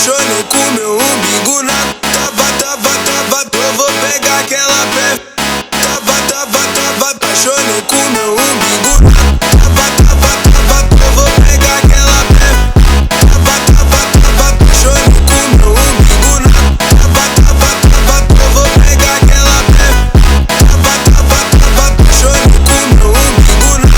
apaixonei com meu umbigo na tava. Eu vou pegar aquela pé. Tava, apaixonei com meu umbigo na tava. Eu vou pegar aquela pé. Tava, apaixonei com meu umbigo na tava. Eu vou pegar aquela pé. Tava, apaixonei com meu umbigo na.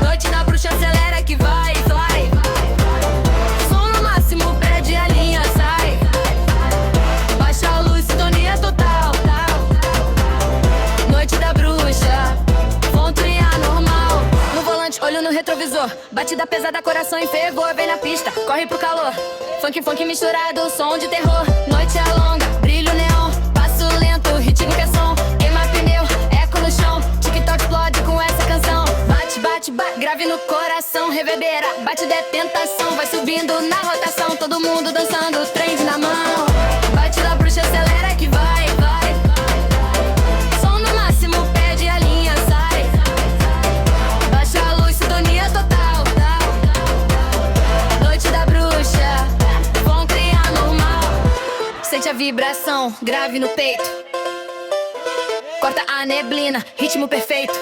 Noite da bruxa, acelera que vai, vai. Som no máximo, perde a linha, sai. Baixa a luz, sintonia total. Noite da bruxa, pontuinha normal. No volante, olho no retrovisor. Batida pesada, coração em fervor. Vem na pista, corre pro calor. Funk misturado, som de terror. Noite é longa, brilho neon. Passo lento, ritmo que é som. Queima pneu, eco no chão. TikTok explode com essa canção. Bate, grave no coração, reverbera, bate de tentação, vai subindo na rotação, todo mundo dançando, trend na mão. Bate da bruxa, acelera que vai, vai. Som no máximo, perde a linha, sai. Baixa a luz, sintonia total. Noite da bruxa, vão criar normal. Sente a vibração, grave no peito. Corta a neblina, ritmo perfeito.